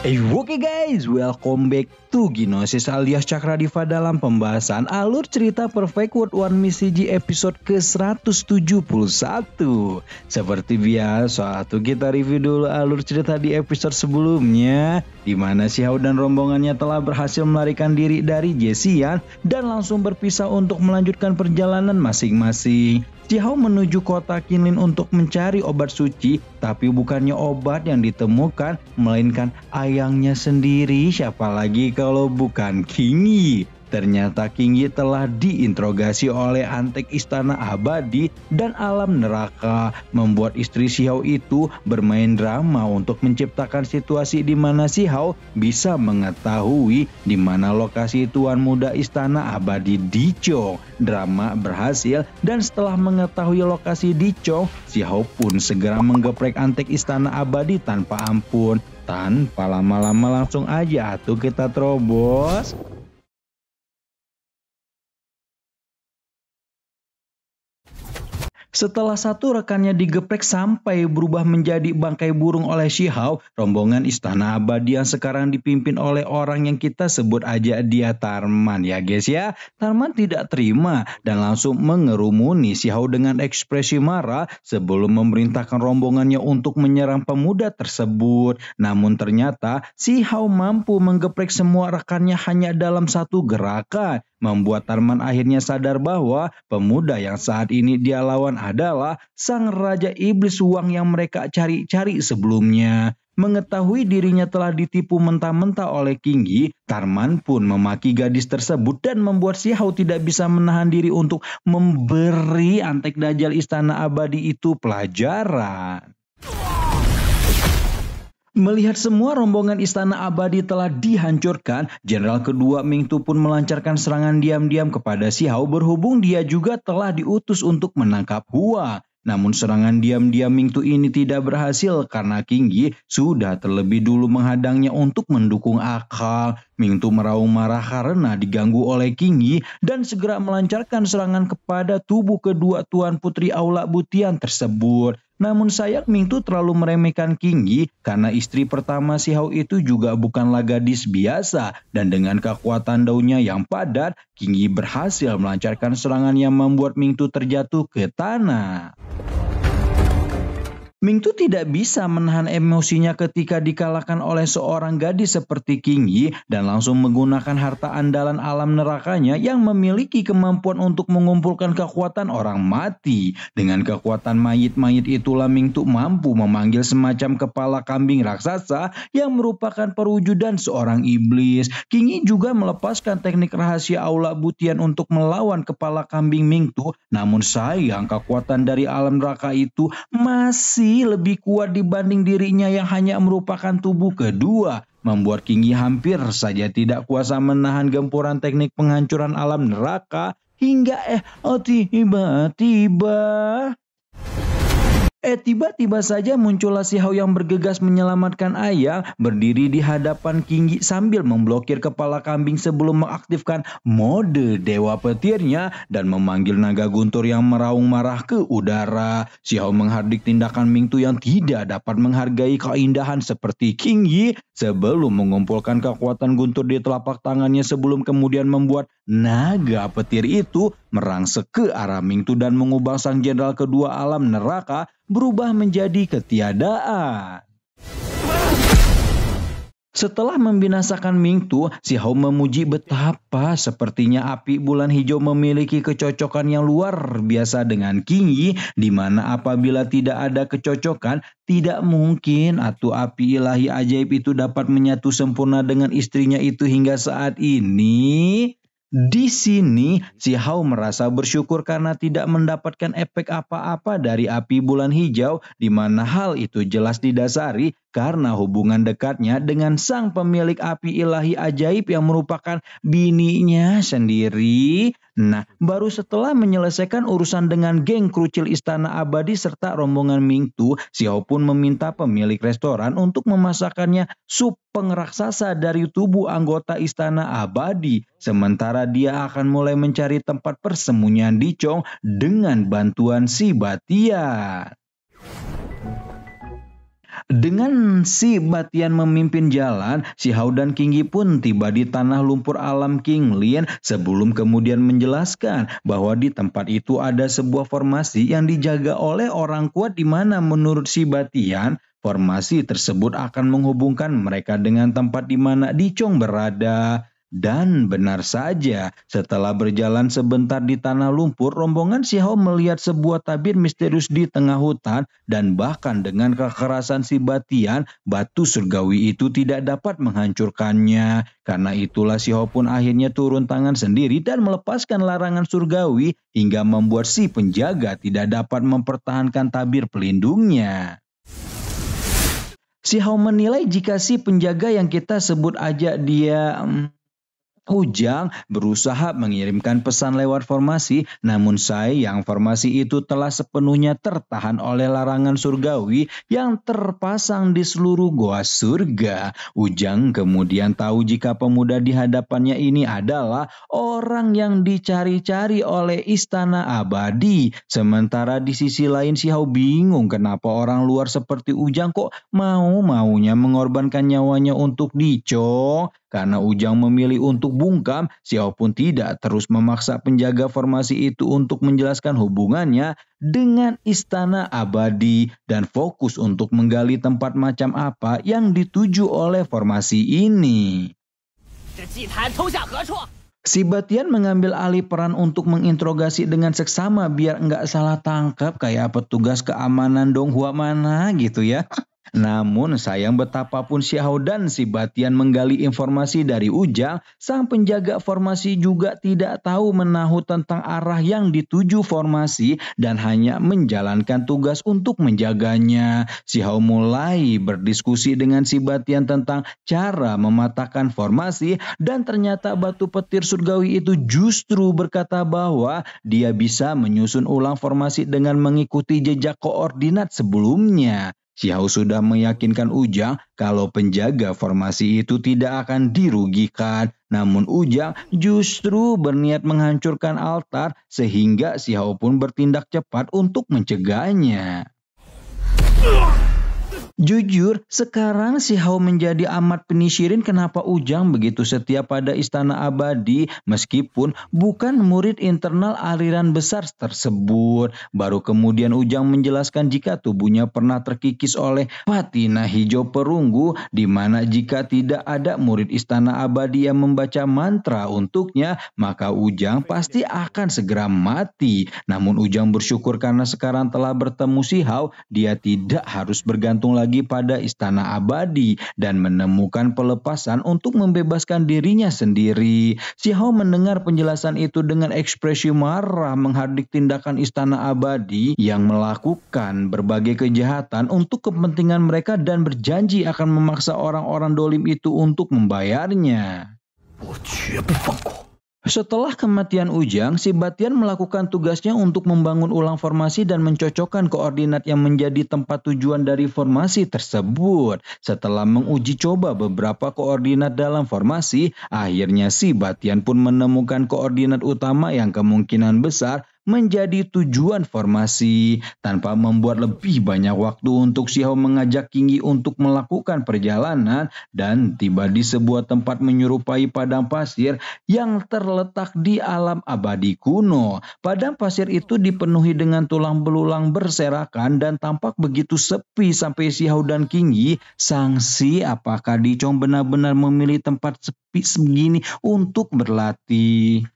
Oke guys, welcome back to Gnosis alias Cakradiva dalam pembahasan alur cerita Perfect World One Miss CG episode ke-171. Seperti biasa, kita review dulu alur cerita di episode sebelumnya, di mana Xiao dan rombongannya telah berhasil melarikan diri dari Jessian dan langsung berpisah untuk melanjutkan perjalanan masing-masing. Xiao menuju kota Qinlin untuk mencari obat suci, tapi bukannya obat yang ditemukan, melainkan ayangnya sendiri. Siapa lagi kalau bukan King Yi? Ternyata King Yi telah diinterogasi oleh Antek Istana Abadi dan Alam Neraka, membuat istri Xiao itu bermain drama untuk menciptakan situasi di mana Xiao bisa mengetahui di mana lokasi Tuan Muda Istana Abadi Dichong. Drama berhasil dan setelah mengetahui lokasi Dichong, Xiao pun segera menggeprek Antek Istana Abadi tanpa ampun. Tanpa lama-lama langsung aja tuh kita terobos. Setelah satu rekannya digeprek sampai berubah menjadi bangkai burung oleh Xiao, rombongan Istana Abadi yang sekarang dipimpin oleh orang yang kita sebut aja dia Tarman ya guys ya. Tarman tidak terima dan langsung mengerumuni Xiao dengan ekspresi marah sebelum memerintahkan rombongannya untuk menyerang pemuda tersebut. Namun ternyata Xiao mampu menggeprek semua rekannya hanya dalam satu gerakan, membuat Tarman akhirnya sadar bahwa pemuda yang saat ini dia lawan adalah sang Raja Iblis Uang yang mereka cari-cari sebelumnya. Mengetahui dirinya telah ditipu mentah-mentah oleh King Yi, Tarman pun memaki gadis tersebut dan membuat Xiao tidak bisa menahan diri untuk memberi Antek Dajjal Istana Abadi itu pelajaran. Melihat semua rombongan Istana Abadi telah dihancurkan, Jenderal kedua Ming Tu pun melancarkan serangan diam-diam kepada Xiao, berhubung dia juga telah diutus untuk menangkap Hua. Namun serangan diam-diam Ming Tu ini tidak berhasil karena King Yi sudah terlebih dulu menghadangnya untuk mendukung akal. Ming Tu meraung marah karena diganggu oleh King Yi dan segera melancarkan serangan kepada tubuh kedua Tuan Putri Aula Butian tersebut. Namun sayang Ming Tu terlalu meremehkan King Yi karena istri pertama Xiao itu juga bukanlah gadis biasa, dan dengan kekuatan daunnya yang padat, King Yi berhasil melancarkan serangan yang membuat Ming Tu terjatuh ke tanah. Ming Tu tidak bisa menahan emosinya ketika dikalahkan oleh seorang gadis seperti King Yi dan langsung menggunakan harta andalan alam nerakanya yang memiliki kemampuan untuk mengumpulkan kekuatan orang mati. Dengan kekuatan mayit-mayit itulah Ming Tu mampu memanggil semacam kepala kambing raksasa yang merupakan perwujudan seorang iblis. King Yi juga melepaskan teknik rahasia Aula Butian untuk melawan kepala kambing Ming Tu, namun sayang kekuatan dari alam neraka itu masih lebih kuat dibanding dirinya yang hanya merupakan tubuh kedua, membuat King Yi hampir saja tidak kuasa menahan gempuran teknik penghancuran alam neraka hingga tiba-tiba saja muncullah Xiao yang bergegas menyelamatkan ayah, berdiri di hadapan King Yi sambil memblokir kepala kambing sebelum mengaktifkan mode dewa petirnya dan memanggil naga guntur yang meraung marah ke udara. Xiao menghardik tindakan Ming Tu yang tidak dapat menghargai keindahan seperti King Yi sebelum mengumpulkan kekuatan guntur di telapak tangannya sebelum kemudian membuat naga petir itu merangsek ke arah Ming Tu dan mengubah sang jenderal kedua alam neraka berubah menjadi ketiadaan. Setelah membinasakan Ming Tu, Xiao memuji betapa sepertinya api bulan hijau memiliki kecocokan yang luar biasa dengan King Yi, di mana apabila tidak ada kecocokan, tidak mungkin atu api ilahi ajaib itu dapat menyatu sempurna dengan istrinya itu hingga saat ini. Di sini, Xiao merasa bersyukur karena tidak mendapatkan efek apa-apa dari api bulan hijau, di mana hal itu jelas didasari karena hubungan dekatnya dengan sang pemilik api ilahi ajaib yang merupakan bininya sendiri. Nah, baru setelah menyelesaikan urusan dengan geng kerucil Istana Abadi serta rombongan Ming Tu, Xiao pun meminta pemilik restoran untuk memasakkannya sup pengraksasa dari tubuh anggota Istana Abadi. Sementara dia akan mulai mencari tempat persembunyian Dichong dengan bantuan si Batian. Dengan si Batian memimpin jalan, si Hao dan Qingyi pun tiba di tanah lumpur alam Qinglian sebelum kemudian menjelaskan bahwa di tempat itu ada sebuah formasi yang dijaga oleh orang kuat di mana menurut si Batian, formasi tersebut akan menghubungkan mereka dengan tempat di mana Dicong berada. Dan benar saja, setelah berjalan sebentar di tanah lumpur, rombongan si Hao melihat sebuah tabir misterius di tengah hutan dan bahkan dengan kekerasan si Batian, batu surgawi itu tidak dapat menghancurkannya. Karena itulah si Hao pun akhirnya turun tangan sendiri dan melepaskan larangan surgawi hingga membuat si penjaga tidak dapat mempertahankan tabir pelindungnya. Si Hao menilai jika si penjaga yang kita sebut aja dia Ujang berusaha mengirimkan pesan lewat formasi, namun sayang formasi itu telah sepenuhnya tertahan oleh larangan surgawi yang terpasang di seluruh goa surga. Ujang kemudian tahu jika pemuda di hadapannya ini adalah orang yang dicari-cari oleh istana abadi. Sementara di sisi lain si Hao bingung kenapa orang luar seperti Ujang kok mau-maunya mengorbankan nyawanya untuk Dicong. Karena Ujang memilih untuk bungkam, si Hao pun tidak terus memaksa penjaga formasi itu untuk menjelaskan hubungannya dengan istana abadi dan fokus untuk menggali tempat macam apa yang dituju oleh formasi ini. Si Batian mengambil alih peran untuk menginterogasi dengan seksama biar nggak salah tangkap kayak petugas keamanan Donghua mana gitu ya. Namun sayang betapapun si Hao dan si Batian menggali informasi dari Ujang, sang penjaga formasi juga tidak tahu menahu tentang arah yang dituju formasi dan hanya menjalankan tugas untuk menjaganya. Si Hao mulai berdiskusi dengan si Batian tentang cara mematahkan formasi dan ternyata batu petir surgawi itu justru berkata bahwa dia bisa menyusun ulang formasi dengan mengikuti jejak koordinat sebelumnya. Si Hao sudah meyakinkan Ujang kalau penjaga formasi itu tidak akan dirugikan. Namun Ujang justru berniat menghancurkan altar sehingga si Hao pun bertindak cepat untuk mencegahnya. Jujur, sekarang si Hao menjadi amat penasaran kenapa Ujang begitu setia pada istana abadi meskipun bukan murid internal aliran besar tersebut. Baru kemudian Ujang menjelaskan jika tubuhnya pernah terkikis oleh patina hijau perunggu, di mana jika tidak ada murid istana abadi yang membaca mantra untuknya, maka Ujang pasti akan segera mati. Namun Ujang bersyukur karena sekarang telah bertemu si Hao, dia tidak harus bergantung lagi pada istana abadi dan menemukan pelepasan untuk membebaskan dirinya sendiri. Si Hao mendengar penjelasan itu dengan ekspresi marah menghardik tindakan istana abadi yang melakukan berbagai kejahatan untuk kepentingan mereka dan berjanji akan memaksa orang-orang dolim itu untuk membayarnya. Setelah kematian Ujang, si Batian melakukan tugasnya untuk membangun ulang formasi dan mencocokkan koordinat yang menjadi tempat tujuan dari formasi tersebut. Setelah menguji coba beberapa koordinat dalam formasi, akhirnya si Batian pun menemukan koordinat utama yang kemungkinan besar menjadi tujuan formasi. Tanpa membuat lebih banyak waktu untuk si Hao mengajak Qingyi untuk melakukan perjalanan dan tiba di sebuah tempat menyerupai padang pasir yang terletak di alam abadi kuno. Padang pasir itu dipenuhi dengan tulang belulang berserakan dan tampak begitu sepi sampai si Hao dan Qingyi sangsi apakah Dicong benar-benar memilih tempat sepi segini untuk berlatih.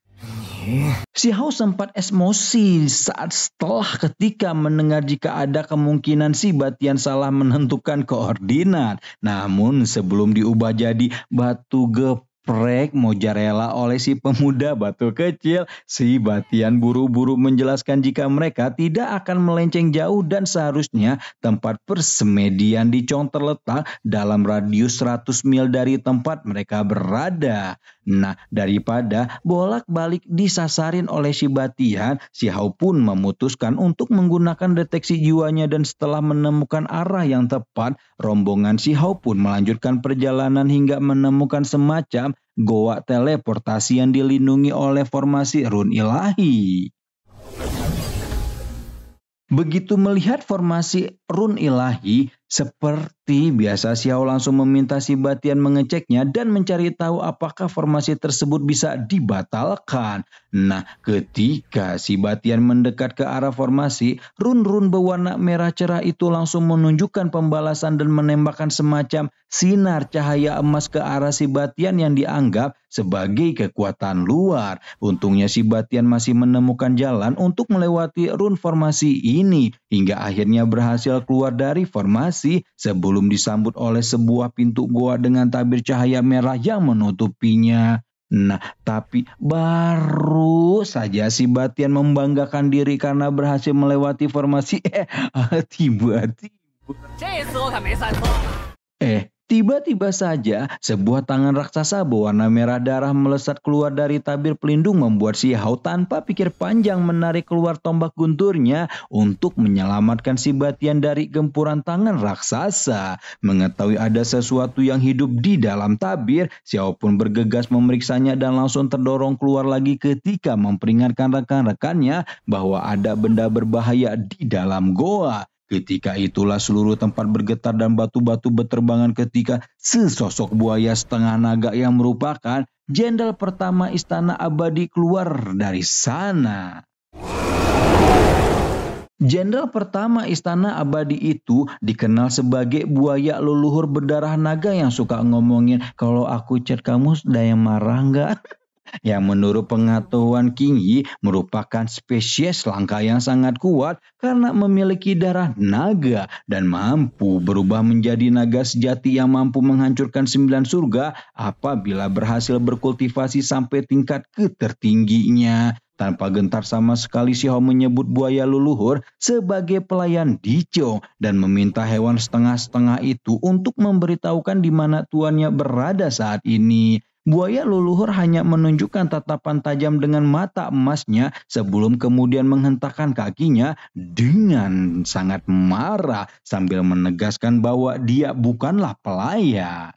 Si Hao sempat emosi setelah ketika mendengar jika ada kemungkinan si Batian salah menentukan koordinat. Namun sebelum diubah jadi batu geprek mozzarella oleh si pemuda batu kecil, si Batian buru-buru menjelaskan jika mereka tidak akan melenceng jauh dan seharusnya tempat persemedian Dicong terletak dalam radius 100 mil dari tempat mereka berada. Nah, daripada bolak-balik disasarin oleh si Batian, si Hao pun memutuskan untuk menggunakan deteksi jiwanya dan setelah menemukan arah yang tepat, rombongan si Hao pun melanjutkan perjalanan hingga menemukan semacam goa teleportasi yang dilindungi oleh formasi run ilahi. Begitu melihat formasi run ilahi, seperti Seperti biasa, Xiao langsung meminta si Batian mengeceknya dan mencari tahu apakah formasi tersebut bisa dibatalkan. Nah, ketika si Batian mendekat ke arah formasi, run-run berwarna merah cerah itu langsung menunjukkan pembalasan dan menembakkan semacam sinar cahaya emas ke arah si Batian yang dianggap sebagai kekuatan luar. Untungnya si Batian masih menemukan jalan untuk melewati run formasi ini hingga akhirnya berhasil keluar dari formasi sebelum disambut oleh sebuah pintu goa dengan tabir cahaya merah yang menutupinya. Nah, tapi baru saja si Batian membanggakan diri karena berhasil melewati formasi. Tiba-tiba saja sebuah tangan raksasa berwarna merah darah melesat keluar dari tabir pelindung membuat si Hao tanpa pikir panjang menarik keluar tombak gunturnya untuk menyelamatkan si Batian dari gempuran tangan raksasa. Mengetahui ada sesuatu yang hidup di dalam tabir, Xiao pun bergegas memeriksanya dan langsung terdorong keluar lagi ketika memperingatkan rekan-rekannya bahwa ada benda berbahaya di dalam goa. Ketika itulah seluruh tempat bergetar dan batu-batu berterbangan ketika sesosok buaya setengah naga yang merupakan jenderal pertama Istana Abadi keluar dari sana. Jenderal pertama Istana Abadi itu dikenal sebagai buaya leluhur berdarah naga yang suka ngomongin, "Kalau aku chat kamu ada yang marah nggak?" Yang menurut pengetahuan King Yi merupakan spesies langka yang sangat kuat karena memiliki darah naga dan mampu berubah menjadi naga sejati yang mampu menghancurkan 9 surga apabila berhasil berkultivasi sampai tingkat ketertingginya. Tanpa gentar sama sekali, Xiao menyebut buaya leluhur sebagai pelayan Dichong dan meminta hewan setengah-setengah itu untuk memberitahukan di mana tuannya berada saat ini. Buaya leluhur hanya menunjukkan tatapan tajam dengan mata emasnya sebelum kemudian menghentakkan kakinya dengan sangat marah sambil menegaskan bahwa dia bukanlah pelayan.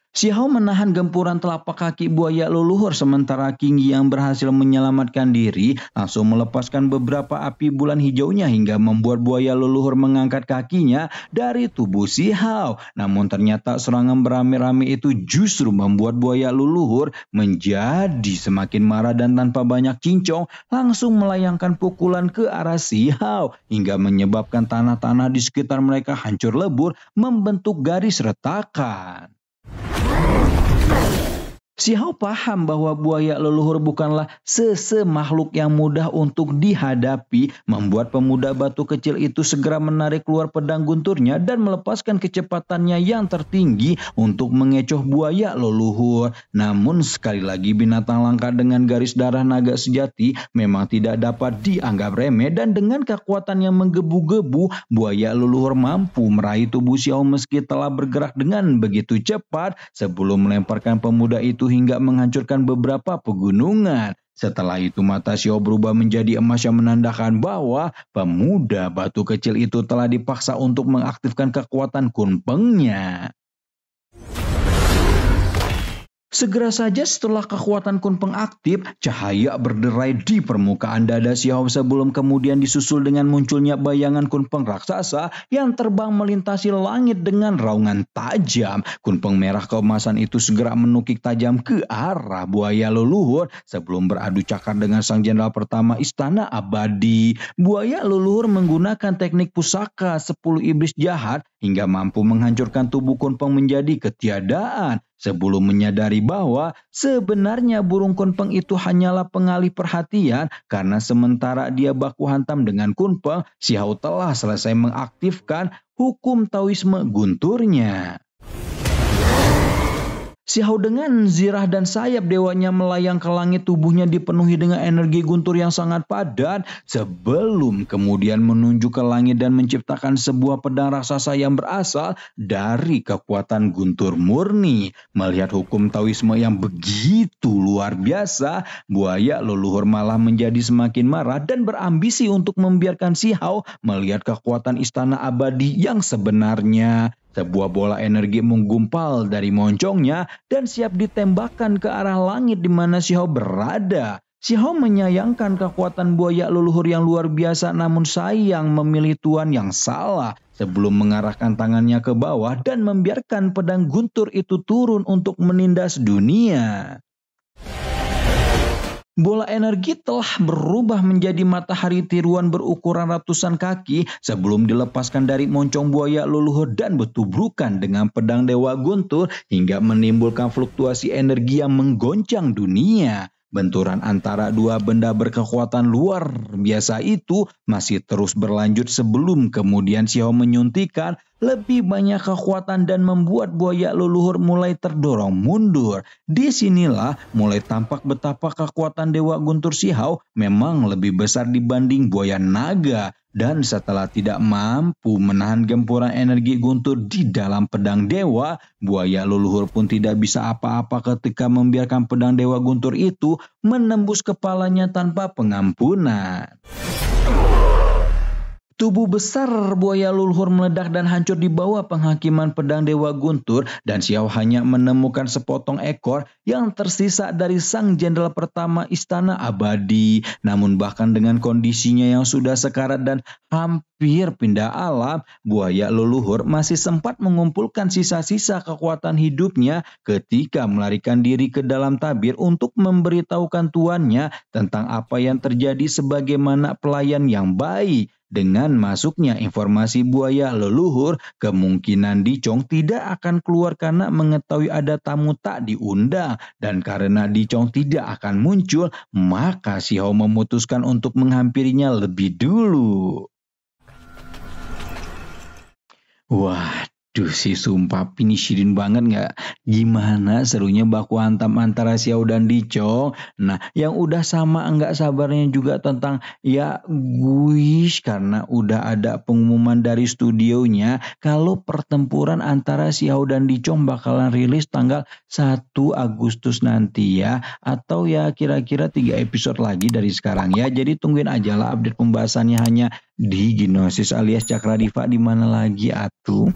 Xiao menahan gempuran telapak kaki buaya leluhur sementara King Yi yang berhasil menyelamatkan diri langsung melepaskan beberapa api bulan hijaunya hingga membuat buaya leluhur mengangkat kakinya dari tubuh Xiao. Namun ternyata serangan beramai-ramai itu justru membuat buaya leluhur menjadi semakin marah dan tanpa banyak cincong langsung melayangkan pukulan ke arah Xiao hingga menyebabkan tanah-tanah di sekitar mereka hancur lebur membentuk garis retakan. Xiao paham bahwa buaya leluhur bukanlah makhluk yang mudah untuk dihadapi, membuat pemuda batu kecil itu segera menarik keluar pedang gunturnya dan melepaskan kecepatannya yang tertinggi untuk mengecoh buaya leluhur. Namun sekali lagi binatang langka dengan garis darah naga sejati memang tidak dapat dianggap remeh dan dengan kekuatan yang menggebu-gebu, buaya leluhur mampu meraih tubuh Xiao meski telah bergerak dengan begitu cepat sebelum melemparkan pemuda itu hingga menghancurkan beberapa pegunungan. Setelah itu mata Xiao berubah menjadi emas yang menandakan bahwa pemuda batu kecil itu telah dipaksa untuk mengaktifkan kekuatan kunpengnya. Segera saja setelah kekuatan kunpeng aktif, cahaya berderai di permukaan dada Xiao sebelum kemudian disusul dengan munculnya bayangan kunpeng raksasa yang terbang melintasi langit dengan raungan tajam. Kunpeng merah keemasan itu segera menukik tajam ke arah buaya leluhur sebelum beradu cakar dengan sang jenderal pertama Istana Abadi. Buaya leluhur menggunakan teknik pusaka 10 iblis jahat hingga mampu menghancurkan tubuh kunpeng menjadi ketiadaan. Sebelum menyadari bahwa sebenarnya burung kunpeng itu hanyalah pengalih perhatian karena sementara dia baku hantam dengan kunpeng, Xiao telah selesai mengaktifkan hukum Taoisme gunturnya. Xiao dengan zirah dan sayap dewanya melayang ke langit, tubuhnya dipenuhi dengan energi guntur yang sangat padat sebelum kemudian menunjuk ke langit dan menciptakan sebuah pedang raksasa yang berasal dari kekuatan guntur murni. Melihat hukum Taoisme yang begitu luar biasa, buaya leluhur malah menjadi semakin marah dan berambisi untuk membiarkan Xiao melihat kekuatan Istana Abadi yang sebenarnya. Sebuah bola energi menggumpal dari moncongnya dan siap ditembakkan ke arah langit di mana Xiao berada. Xiao menyayangkan kekuatan buaya leluhur yang luar biasa, namun sayang memilih tuan yang salah sebelum mengarahkan tangannya ke bawah dan membiarkan pedang guntur itu turun untuk menindas dunia. Bola energi telah berubah menjadi matahari tiruan berukuran ratusan kaki sebelum dilepaskan dari moncong buaya leluhur dan bertubrukan dengan pedang Dewa Guntur hingga menimbulkan fluktuasi energi yang menggoncang dunia. Benturan antara dua benda berkekuatan luar biasa itu masih terus berlanjut sebelum kemudian Xiao menyuntikkan lebih banyak kekuatan dan membuat buaya leluhur mulai terdorong mundur. Disinilah mulai tampak betapa kekuatan Dewa Guntur Xiao memang lebih besar dibanding buaya naga. Dan setelah tidak mampu menahan gempuran energi guntur di dalam pedang dewa, buaya leluhur pun tidak bisa apa-apa ketika membiarkan pedang Dewa Guntur itu menembus kepalanya tanpa pengampunan. Tubuh besar buaya leluhur meledak dan hancur di bawah penghakiman pedang Dewa Guntur, dan Xiao hanya menemukan sepotong ekor yang tersisa dari sang jenderal pertama Istana Abadi. Namun bahkan dengan kondisinya yang sudah sekarat dan hampir pindah alam, buaya leluhur masih sempat mengumpulkan sisa-sisa kekuatan hidupnya ketika melarikan diri ke dalam tabir untuk memberitahukan tuannya tentang apa yang terjadi sebagaimana pelayan yang baik. Dengan masuknya informasi buaya leluhur, kemungkinan Dicong tidak akan keluar karena mengetahui ada tamu tak diundang. Dan karena Dicong tidak akan muncul, maka Xiao memutuskan untuk menghampirinya lebih dulu. Waduh sih, sumpah finishin banget nggak? Gimana serunya baku hantam antara Xiao dan Dicong. Nah, yang udah sama nggak sabarnya juga tentang ya Guish, karena udah ada pengumuman dari studionya kalau pertempuran antara Xiao dan Dicong bakalan rilis tanggal 1 Agustus nanti ya. Atau ya kira-kira 3 episode lagi dari sekarang ya. Jadi tungguin aja lah update pembahasannya hanya di Gnosis alias Cakradiva, di mana lagi atuh.